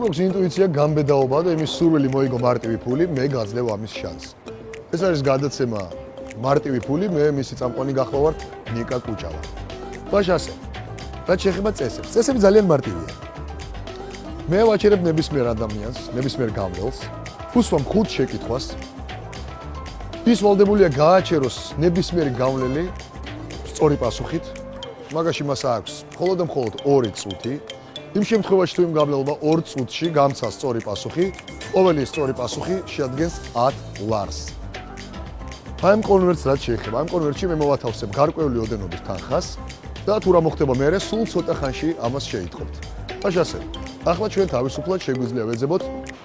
თუმცა ინტუიცია გამბედაობა და იმის სურვილი მოიგო მარტივი ფული, მე გაძლევ ამის შანსს. ეს არის გადაცემა მარტივი ფული, მე მისი წამყვანი გახლავარ ნიკა კუჭავა. ბაშასე. რაც შეეხება წესებს. წესები ძალიან მარტივია. მე ვაჩერებ ნებისმიერ ადამიანს, ნებისმიერ გამლელს, უსვამ 5 შეკითხვას. ის ვალდებულია გააჩეროს ნებისმიერი გამლელი სწორი პასუხით. მაგაში მას აქვს მხოლოდ და მხოლოდ 2 წუთი. იმ შემთხვევაში თუ იმ გამლელმა 2 წუთში გამცა სწორი პასუხი, ყოველი სწორი პასუხი შეადგენს 10 ლარს. ამ კონვერტს რაც შეეხება, ამ კონვერტში მე მოვათავსებ გარკვეული ოდენობის თანხას და თუ რა მოხდება მერე, სულ ცოტა ხანში ამას შეიტყობთ. ბაშასე, ახლა ჩვენ თავისუფლად შეგვიძლია ვეძებოთ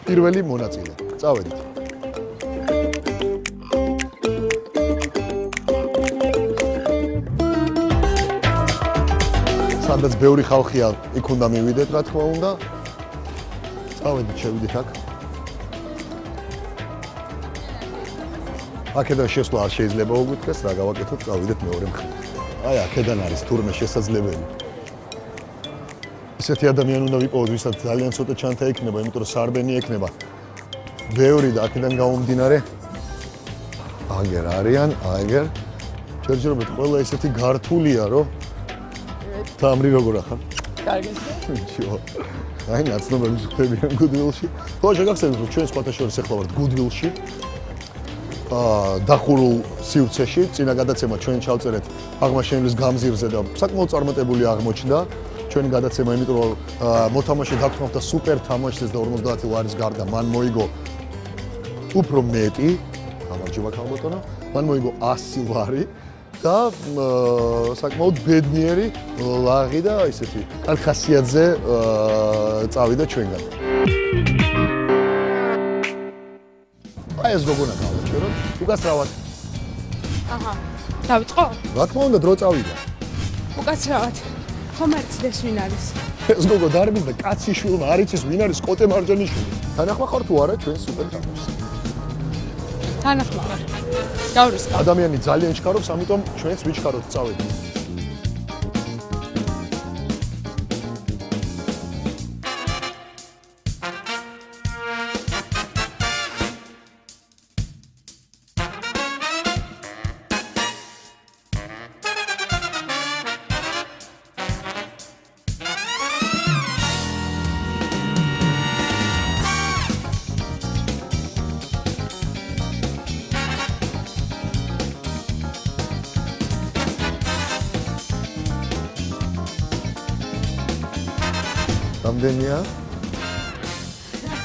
პირველი მონაწილე. წავედით. სადაც ბევრი ხალხია, იქ უნდა მივიდეთ, რა თქმა უნდა. წავედით, შევიდეთ აქ. აქედან შესვლა არ შეიძლება უგვითხრეს, რა გავაკეთოთ, წავიდეთ მეორე მხრით. აი, აქედან არის თურმე შესაძლებელი. ისეთი ადამიანი უნდა ვიყავოთ, ვისაც ძალიან ცოტა ჩანთა ექნება, იმიტომ რომ სარბენი ექნება. ბევრი და აქედან გამომდინარე აგერ არიან, აგერ. ჯერჯერობით ყველა ისეთი გართულია, რომ თამრი როგორ ახარ? კარგი. შო. აი, ნაცნობები ხდებიან გუდვილში. ხო, შეგახსენებთ, რომ ჩვენ სხვათა შორის ახლა ვართ გუდვილში. დახურულ სივრცეში, წინა გადაცემა ჩვენ ჩავწერეთ აღმაშენებლის გამზირზე და საკმაოდ წარმატებული აღმოჩნდა. ჩვენი გადაცემა, იმიტომ რომ მოთამაშე დაგთმავდა სუპერ თამაშს და 50 ლარის გარდა მან მოიგო უფრო მეტი. გამარჯობა ქალბატონო. მან მოიგო 100 ლარი. და საკმაოდ ბედნიერი ლაღი და ისეთი კალხასიაძე წავიდა ჩვენგან. აი ეს გოგონა გავაჩეროთ. უკაცრავად. აჰა. დავიწყო? რა თქმა უნდა, დრო წავიდა. უკაცრავად. ხომ არიცდეს ვინ არის? ეს გოგო დარბის და კაცი შვილმა არ იცის ვინ არის კოტე მარჯანიშვილი. თანახმა ხარ თუ არა ჩვენ სუპერ თამაშს? თანახმა ხარ. გავრისკა. ადამიანი ძალიან ჩქარობს, ამიტომ ჩვენც ვიჩქაროთ, წავედით. რამდენია?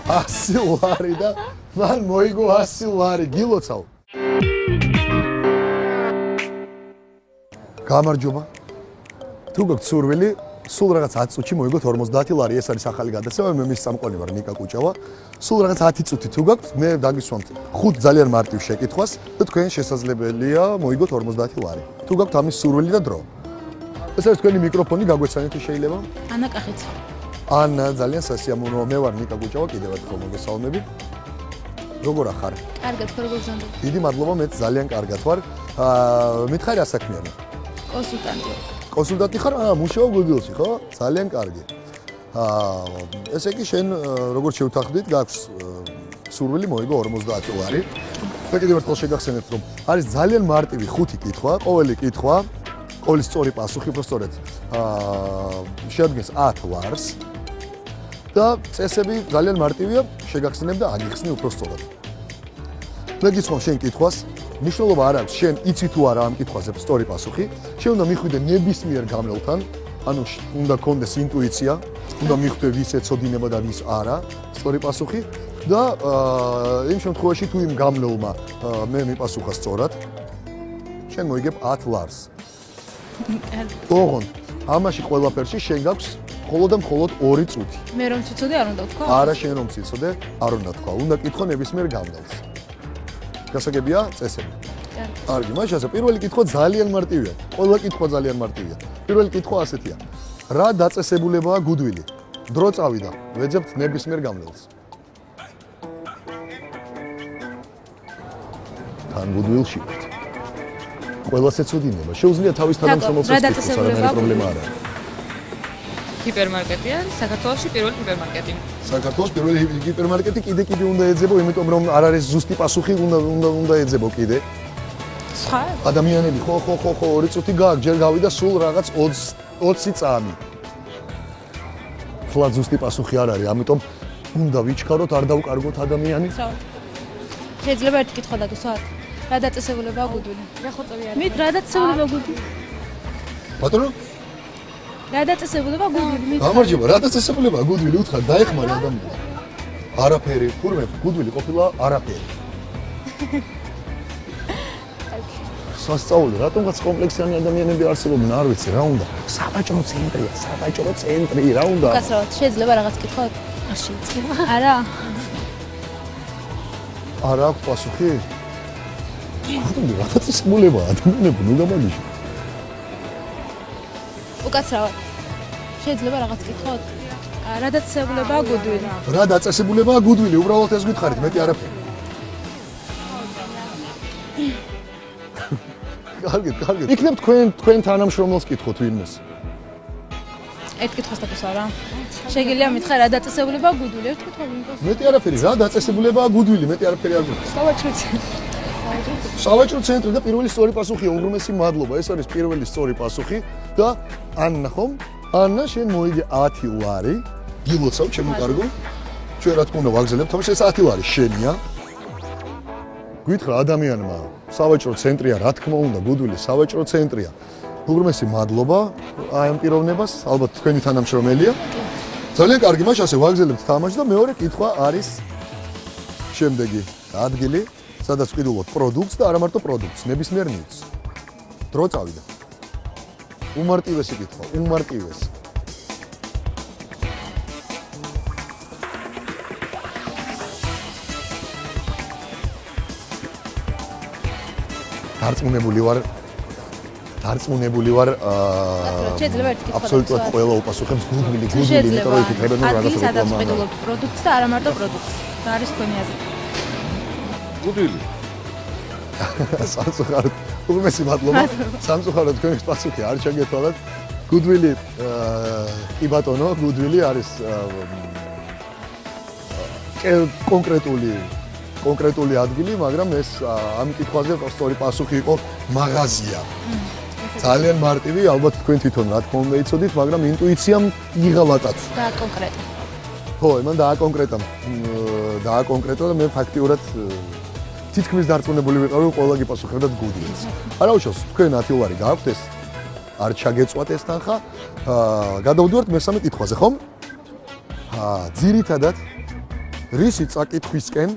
100 ლარი და მან მოიგო 100 ლარი. გილოცავ. გამარჯობა. თუ გაქვთ სურვილი, სულ რაღაც 10 წუთში მოიგოთ 50 ლარი. ეს არის ახალი გადაცემა, მე მის წამყვანი ვარ ნიკა კუჭავა. სულ რაღაც 10 წუთი თუ გაქვთ, მე დაგისვამთ 5 ძალიან მარტივ შეკითხვას და თქვენ შესაძლებელია მოიგოთ 50 ლარი. თუ გაქვთ ამის სურვილი და დრო. ეს არის თქვენი მიკროფონი, გაგვეცანით თუ შეიძლება? ანა კახიცა. ანა, ძალიან სასიამოვნოა. მე ვარ ნიკა კუჭავა, კიდევ ერთხელ მოგესალმებით. როგორ ახარ? კარგად, როგორ გზნობ? დიდი მადლობა, მეც ძალიან კარგად ვარ. მითხარი რა საქმეა? კონსულტანტი. კონსულტანტი ხარ? მუშაობ გუგლში, ხო? ძალიან კარგი. ესე იგი შენ როგორც შევთანხმდით, გაქვს სურვილი მოიგო 50 ლარი. და კიდევ ერთხელ შეგახსენებთ, რომ არის ძალიან მარტივი 5 კითხვა, ყოველი კითხვა, ყოველი სწორი პასუხი, უბრალოდ შეადგენს 10 ლარს. და წესები ძალიან მარტივია, შეგახსენებ და აგიხსნი უფრო სწორად. მე გისხომ შენ კითხვას, მნიშვნელობა არ აქვს, შენ იცი თუ არა ამ კითხვაზე სწორი პასუხი, შენ უნდა მიხვიდე ნებისმიერ გამლელთან, ანუ უნდა გქონდეს ინტუიცია, უნდა მიხვდე ვის ეცოდინება და ვის არა, სწორი პასუხი და იმ შემთხვევაში თუ იმ გამლელმა მე მიპასუხა სწორად, შენ მოიგებ 10 ლარს. ოღონდ, ამაში ყველაფერში შენ გაქვს მხოლოდ და მხოლოდ 2 წუთი. მე რომ ციცოდე არ უნდა თქვა? არა, შენ რომ ციცოდე, არ უნდა თქვა. უნდა კითხო ნებისმიერ გამლელს. გასაგებია წესები. კარგი, მაშინ ასე პირველი კითხვა ძალიან მარტივია. ყველა კითხვა ძალიან მარტივია. პირველი კითხვა ასეთია. რა დაწესებულებაა გუდვილი? დრო წავიდა. ვეძებთ ნებისმიერ გამლელს. თან გუდვილში. ყველას ეცოდინება. შეუძლია თავის თანამშრომელს ეკითხოს, არანაირი პრობლემა არ არის. ჰიპერმარკეტია, საქართველოში პირველი ჰიპერმარკეტი. საქართველოს პირველი ჰიპერმარკეტი კიდე უნდა ეძებო, იმიტომ რომ არ არის ზუსტი პასუხი, უნდა ეძებო კიდე. სხვა ადამიანები ხო 2 წუთი გააქვს, ჯერ გავიდა სულ რაღაც 20 წამი. ფლად ზუსტი პასუხი არ არის, ამიტომ უნდა ვიჩქაროთ, არ დავკარგოთ ადამიანი. შეიძლება ერთი კითხვა დაგუსვათ. რა დაწესებულებაა გუდვილი? რა ხოწევი არის? მით რა დაწესებულებაა გუდვილი? ბატონო, რა დაწესებულებაა გუდვილი? გამარჯობა, რა დაწესებულებაა გუდვილი? უთხრა, დაეხმარე ადამიანს. არაფერი, თურმე გუდვილი ყოფილა არაფერი. სასწაული, რატომღაც კომპლექსიანი ადამიანები არსებობენ, არ ვიცი, რა უნდა. საბაჭრო ცენტრი, რა უნდა. უკაცრავად, შეიძლება რაღაც კითხოთ? არ შეიძლება. არა. არ აქვს პასუხი? გუდვილი რა დაწესებულებაა ადამიანები, ნუ გამაგიჟე. უკაცრავად, შეიძლება რაღაც კითხოთ? რა დაწესებულებაა გუდვილი? რა დაწესებულებაა გუდვილი? უბრალოდ ეს გითხარით, მეტი არაფერი. კარგი. იქნებ თქვენ თანამშრომელს კითხოთ ვინმეს. ერთ კითხვას დაგუსვა რა. შეგიძლია მითხრა რა დაწესებულებაა გუდვილი? ერთ კითხვა ვინმეს? მეტი არაფერი, რა დაწესებულებაა გუდვილი? მეტი არაფერი არ გვაქვს. საბაჭრო ცენტრი. საბაჭრო ცენტრი და პირველი სწორი პასუხია, უღრმესი მადლობა. ეს არის პირველი სწორი პასუხი და ანნა ხომ? ანნა, შენ მოიგე 10 ლარი. გილოცავ, ჩემო კარგო. ჩვენ რა თქმა უნდა ვაგზავნებთ, თუმცა ეს 10 ლარი შენია. გითხრა ადამიანმა, საბაჭრო ცენტრია, რა თქმა უნდა, გუდვილი საბაჭრო ცენტრია. უღრმესი მადლობა აი ამ პიროვნებას, ალბათ თქვენი თანამშრომელია. ძალიან კარგი, მაშინ ასე ვაგზავნებთ თამაში და მეორე კითხვა არის შემდეგი ადგილი, სადაც ვყიდულობთ პროდუქტს და არა მარტო პროდუქტს, ნებისმიერ ნივთს. დრო წავიდა. უმარტივესი კითხვა, უმარტივესი. დარწმუნებული ვარ შეიძლება ერთი კითხვა აბსოლუტურად ყველა უპასუხებს გუდვილი, იმიტომ რომ იფიქრებენ რომ რაღაცა რეკლამა არის. ვყიდულობთ პროდუქტს და არა მარტო პროდუქტს. და არის თქვენი აზრი. გუდვილი. სამწუხაროდ, უღრმესი მადლობა. სამწუხაროდ თქვენი პასუხი არ ჩაგეთვალათ. გუდვილი, კი ბატონო, გუდვილი არის კონკრეტული ადგილი, მაგრამ ეს ამ კითხვაზე სწორი პასუხი იყო მაღაზია. ძალიან მარტივი, ალბათ თქვენ თვითონ რა თქმა უნდა იცოდით, მაგრამ ინტუიციამ იღალატათ. დააკონკრეტო. ხო, მან დააკონკრეტო და მე ფაქტიურად თითქმის დარწმუნებული ვიყავი, რომ ყველა გიპასუხებდათ გუდვილს. არა უშავს, თქვენ 10 ლარი გააქვთ ეს არ ჩაგეწვათ ეს თანხა. გადავდივართ მესამე კითხვაზე, ხომ? ძირითადად რისი წაკითხვისკენ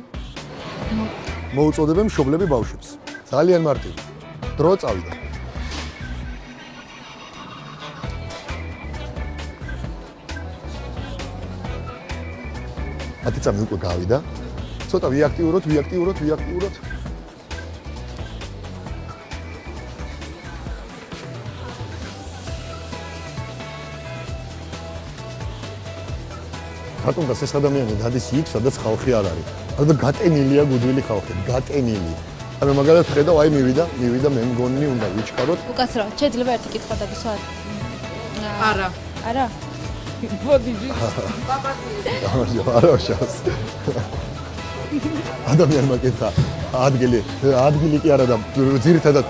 მოუწოდებენ მშობლები ბავშვებს? ძალიან მარტივი. დრო წავიდა. ათი წამი უკვე გავიდა. ცოტა ვიაქტიუროთ. რატომ და ეს ადამიანი დადის იქ, სადაც ხალხი არ არის? და გატენილია გუდვილი ხალხი, გატენილი. ანუ მაგალითად ხედავ, აი მივიდა, მე მგონი უნდა ვიჩქაროთ. უკაცრავად, შეიძლება ერთი კითხვა დაგუსვათ? არა. არა? მოდი ჯი. არა შავს. ადამიანმა კითხა, ადგილი კი არა და ძირითადად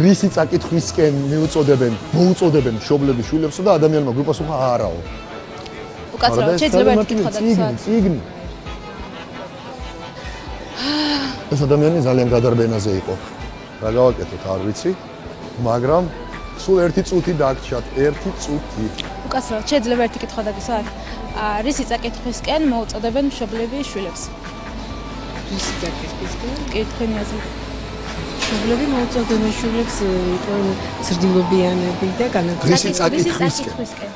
რისი წაკითხვისკენ მოუწოდებენ მშობლები შვილებსო და ადამიანმა გვიპასუხა არაო. უკაცრავად, შეიძლება ერთი კითხვა დაგუსვათ? წიგნი. ეს ადამიანი ძალიან გადარბენაზე იყო. რა გავაკეთოთ, არ ვიცი, მაგრამ სულ 1 წუთი დაგჭათ, 1 წუთი. უკაცრავად, შეიძლება ერთი კითხვა დაგუსვათ? რისი წაკითხვისკენ მოუწოდებენ მშობლები შვილებს? რისი წაკითხვისკენ? კი, თქვენი აზრი. მშობლები მოუწოდებენ შვილებს იყვნენ ზრდილობიანები და განათლებული. რისი წაკითხვისკენ?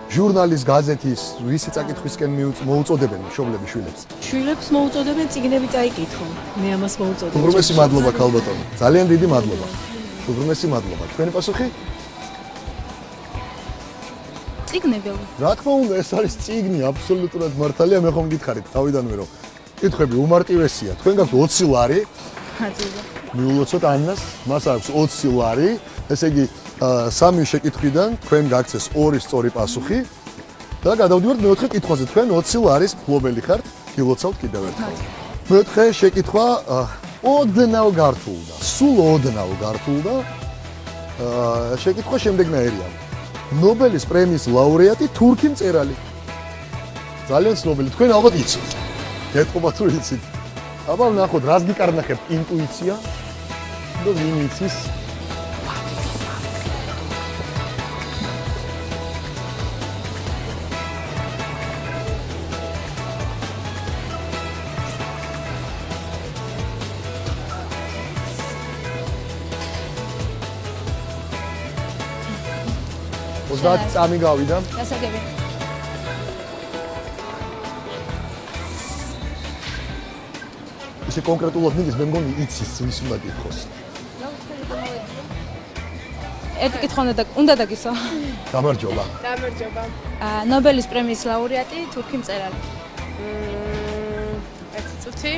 ჟურნალის, გაზეთის, რისი წაკითხვისკენ მოუწოდებენ მშობლები შვილებს? შვილებს მოუწოდებენ წიგნები წაიკითხო. მე ამას მოუწოდე. უღრმესი მადლობა ქალბატონო. ძალიან დიდი მადლობა. უღრმესი მადლობა. თქვენი პასუხი? წიგნებია. რა თქმა უნდა, ეს არის წიგნი, აბსოლუტურად მართალია, მე ხომ გითხარით თავიდანვე რომ კითხები უმარტივესია. თქვენ გაქვთ 20 ლარი. ხაძია. მიულოცოთ ანას, მას აქვს 20 ლარი. ესე იგი, სამი შეკითხვიდან თქვენ გაგცეს 2 სწორი პასუხი და გადავდივართ მეოთხე კითხვაზე. თქვენ 20 ლარის მფლობელი ხართ, გილოცავთ კიდევ ერთხელ. მეოთხე შეკითხვა ოდნავ გართულდა. სულ ოდნავ გართულდა. შეკითხვა შემდეგნაირია. ნობელის პრემიის ლაურეატი თურქი მწერალი. ძალიან ცნობილი. თქვენ ალბათ იცით. გეტყობათ რომ იცით. აბა ნახოთ, რას გიკარნახებთ, ინტუიცია და ვინ იცის? ოცდაათი წამი გავიდა. გასაგები. ისე კონკრეტულად მიდის, მე მგონი იცის, ვის უნდა გითხოს. ერთი კითხვა უნდა დაგისვა. გამარჯობა. გამარჯობა. ნობელის პრემიის ლაურეატი თურქი მწერალი. ერთი წუთი.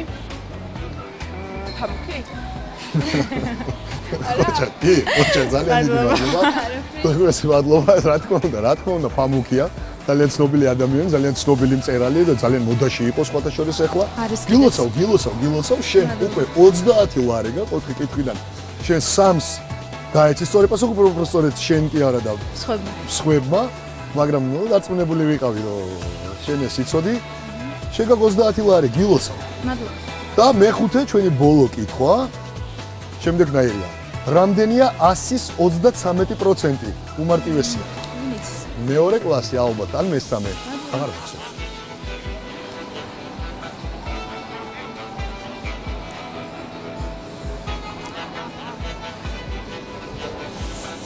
თამქი? ოჩა ძალიან დიდი მადლობა. უღრმესი მადლობა, რა თქმა უნდა, ფამუკია. ძალიან ცნობილი ადამიანი, ძალიან ცნობილი მწერალი და ძალიან მოდაში იყო სხვათა შორის ახლა. გილოცავ, შენ უკვე 20 ლარი გაყოთ კითხვიდან. შენ 3-ს გაეცი სწორი პასუხი, უბრალოდ შენ კი არა და სხვებმა, მაგრამ ნუ დარწმუნებული ვიყავი რომ შენ ეს იცოდი. შენ გაქვს 20 ლარი, გილოცავ. მადლობა. და მეხუთე ჩვენი ბოლო კითხვა შემდეგნაირია. რამდენია 100-ის 33%? უმარტივესია. მეორე კლასი ალბათ, ან მესამე. აღარ ვიცი.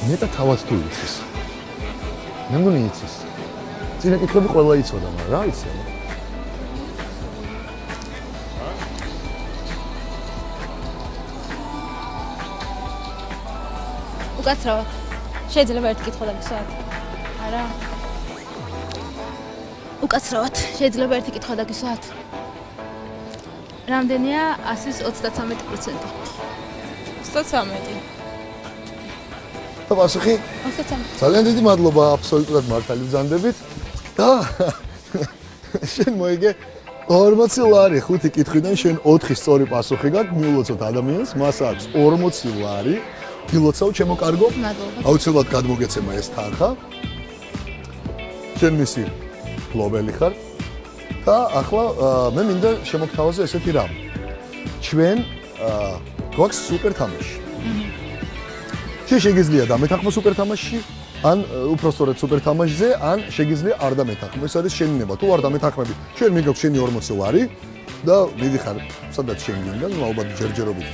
მეტად თავად თუ იცის. მე მგონი იცის. წინა კითხვები ყველა იცოდა, მაგრამ რა ვიცი. უკაცრავად. შეიძლება ერთი კითხვა დაგისვათ? არა. უკაცრავად. შეიძლება ერთი კითხვა დაგისვათ? რამდენია 100-ის 33%? 23. და პასუხი? 23. ძალიან დიდი მადლობა, აბსოლუტურად მართალი ბრძანდებით და შენ მოიგე 40 ლარი 5 კითხვიდან შენ 4 სწორი პასუხი გაქვს, მიულოცოთ ადამიანს, მას აქვს 40 ლარი. გილოცავ ჩემო კარგო. მადლობა. აუცილებლად გადმოგეცემა ეს თანხა. შენ მისი მფლობელი ხარ. და ახლა მე მინდა შემოგთავაზე ესეთი რამ. ჩვენ გვაქვს სუპერ თამაში. შეგიძლია დამეთანხმო სუპერ თამაშში, ან უпростоრად სუპერ თამაშზე, ან შეგიძლია არ დამეთანხმო. ეს არის შენი ნება. თუ არ დამეთანხმები, შენ მიგაქვს შენი 40 ლარი და მიდიხარ სადაც შენ გინდა, ალბათ ჯერჯერობით.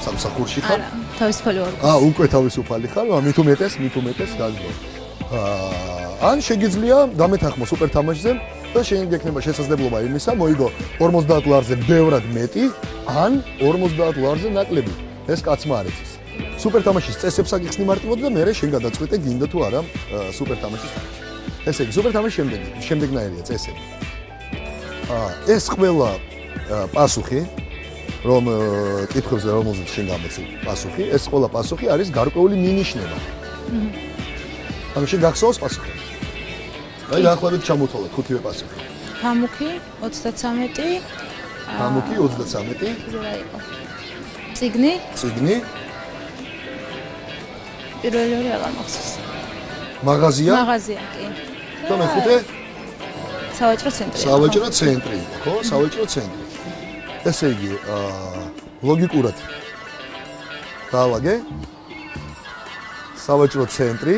სამსახურში ხარ? არა, თავისუფალი ვარ. უკვე თავისუფალი ხარ, მით უმეტეს გაძლო. ან შეგიძლია დამეთანხმო სუპერ თამაშზე და შენ გექნება შესაძლებლობა იმისა, მოიგო 50 ლარზე ბევრად მეტი, ან 50 ლარზე ნაკლები. ეს კაცმა არ იცის. სუპერ თამაშის წესებს აგიხსნი მარტივად და მე შენ გადაწყვეტე გინდა თუ არა სუპერ თამაშის თამაში. ესე იგი, სუპერ თამაში შემდეგნაირია წესები. ეს ყველა პასუხი რომ კითხვებზე რომელზეც შენ გამეცი პასუხი, ეს ყველა პასუხი არის გარკვეული მინიშნება. ანუ შენ გახსოვს პასუხი. აი დაახლოებით ჩამოთვალეთ 5-ვე პასუხი. ფამუკი 33. ფამუკი 33. რა იყო? წიგნი? პირველი ორი აღარ მახსოვს. მაღაზია? მაღაზია კი. და მეხუთე? სავაჭრო ცენტრი. სავაჭრო ცენტრი, ხო? სავაჭრო ცენტრი. ესე იგი, ლოგიკურად დავაგე. სავაჭრო ცენტრი,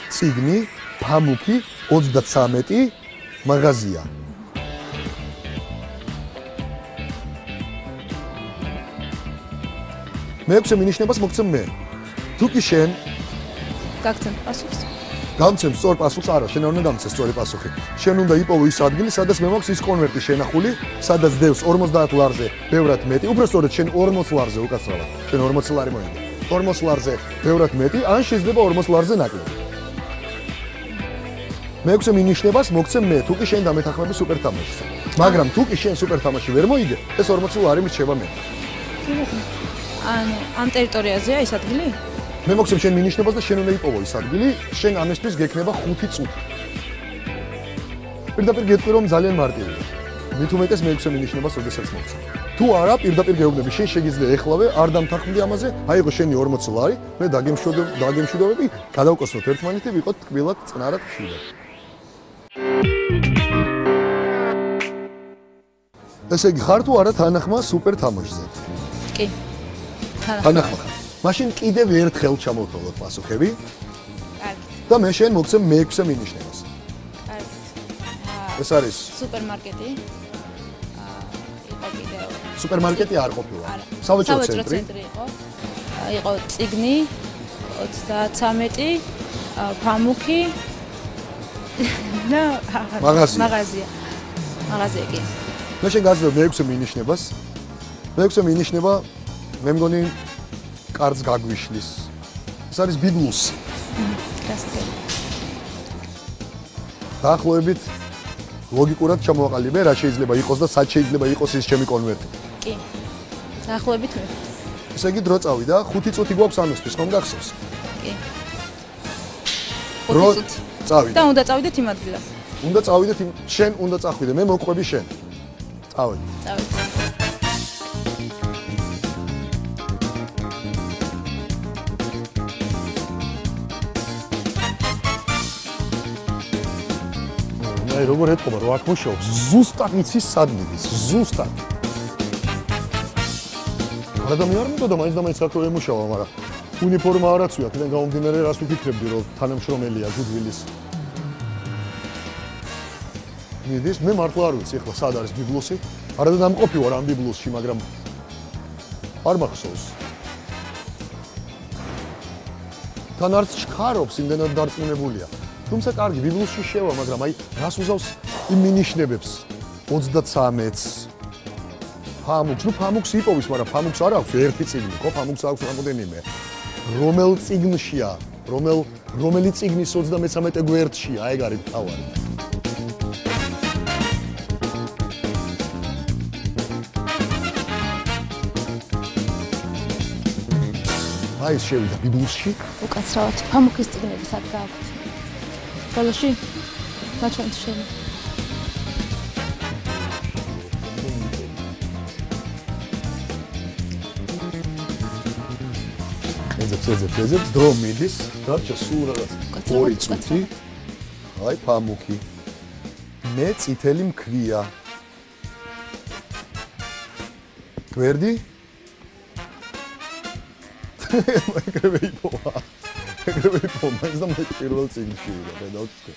წიგნი, ფამუკი, 33 მაღაზია. მეექვსე მინიშნებას მოგცემ მე. თუ კი შენ გაგცემ პასუხს. გამცემ სწორ პასუხს არა, შენ არ უნდა გამცე სწორი პასუხი. შენ უნდა იპოვო ის ადგილი, სადაც მე მაქვს ის კონვერტი შენახული, სადაც დევს 50 ლარზე ბევრად მეტი. უბრალოდ შენ 40 ლარზე უკაცრავად. შენ 40 ლარი მოიგე. 40 ლარზე ბევრად მეტი, ან შეიძლება 40 ლარზე ნაკლები. მეექვსე მინიშნებას მოგცემ მე, თუ კი შენ დამეთანხმები სუპერ თამაშზე. მაგრამ თუ კი შენ სუპერ თამაში ვერ მოიგე, ეს 40 ლარი მრჩება მე. ანუ ამ ტერიტორიაზეა ის ადგილი? მე მოგცემ შენ მინიშნებას და შენ უნდა იპოვო ის ადგილი, შენ ამისთვის გექნება 5 წუთი. პირდაპირ გეტყვი რომ ძალიან მარტივია. მით უმეტეს მეექვსე მინიშნებას ოდესაც მოგცემ. თუ არა, პირდაპირ გეუბნები, შენ შეგიძლია ეხლავე არ დამთანხმდი ამაზე, აიღო შენი 40 ლარი, მე დაგემშვიდობები, გადავკოსნოთ ერთმანეთი, ვიყოთ თკბილად, წყნარად, ხშირად. ესე იგი, ხარ თუ არა თანახმა სუპერ თამაშზე? კი. თანახმა. მაშინ კიდევ ერთხელ ჩამოვთვალოთ პასუხები კარგი. და მე შენ მოგცემ მეექვსე მინიშნებას. კარგი. ეს არის სუპერმარკეტი. იყო კიდევ. სუპერმარკეტი არ ყოფილა. არა. სავაჭრო ცენტრი. იყო. იყო წიგნი 33, ფამუქი და მაღაზია. მაღაზია კი. მე შენ გაძლევ მეექვსე მინიშნებას. მეექვსე მინიშნება მე მგონი კარს გაგვიშლის. ეს არის ბიბლუსი. გასწრები. დაახლოებით ლოგიკურად ჩამოვაყალიბე რა შეიძლება იყოს და სად შეიძლება იყოს ის ჩემი კონვერტი. კი. დაახლოებით მე. ესე იგი დრო წავიდა, 5 წუთი გვაქვს ამისთვის, ხომ გახსოვს? კი. დრო 5 წუთი. წავიდა. და უნდა წავიდეთ იმ ადგილას. უნდა წავიდეთ შენ უნდა წახვიდე, მე მოვყვები შენ. წავედი. წავიდეთ. აი როგორ ეთქობა რა აქ მუშაობს ზუსტად იცის სად მიდის ზუსტად ადამიანი არ მეთქვა და მაინც აქ ემუშავა მაგრამ უნიფორმა არაც ვია აქედან გამომდინარე რას ვიფიქრებდი რომ თანამშრომელია გუდვილის მიდის მე მართლა არ ვიცი ახლა სად არის ბიბლუსი არადა დამყოფი ვარ ამ ბიბლუსში მაგრამ არ მახსოვს თან არც ჩქარობს იმდენად დარწმუნებულია თუმცა კარგი ბიბლუსში შევა, მაგრამ აი რას უზავს იმ მინიშნებებს 33-ს ფამუქს, ნუ ფამუქს იპოვის, მაგრამ ფამუქს არ აქვს ერთი წიგნი, ხო, ფამუქს აქვს რამოდენიმე. რომელ წიგნშია, რომელი წიგნის 33 გვერდშია, ეგ არის თავარი. აი ეს შევიდა ბიბლუსში. უკაცრავად ფამუქის წიგნები სად გააქვთ? ბოლოში გაჩვენთ შენ. ეძებ, დრო მიდის, დარჩა სულ რაღაც 2 წუთი. აი ფამუქი. მე წითელი მქვია. გვერდი? ეგრევე იპოვა. ეგრევე იპოვა, მაინც და მე პირველ წიგნში ვიდა, გადავწყვე.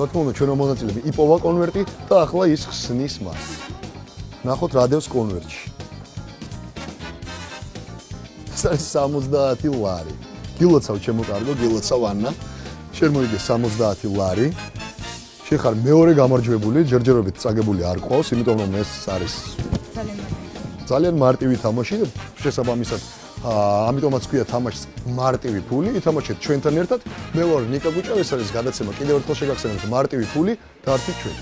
თქო, ჩვენო მონაწილეები იპოვა კონვერტი და ახლა ის ხსნის მას. ნახოთ რა დევს კონვერტში. ეს არის 70 ლარი. გილოცავ ჩემო კარგო, გილოცავ ანნა. შენ მოიგე 70 ლარი. შენ ხარ მეორე გამარჯვებული, ჯერჯერობით წაგებული არ ყავს, იმიტომ რომ ეს არის ძალიან მარტივი თამაში და შესაბამისად ამიტომაც ქვია თამაშს მარტივი ფული. ითამაშეთ ჩვენთან ერთად. მე ვარ ნიკა გუჭა, ეს არის გადაცემა. კიდევ ერთხელ შეგახსენებთ მარტივი ფული და არც ჩვენ.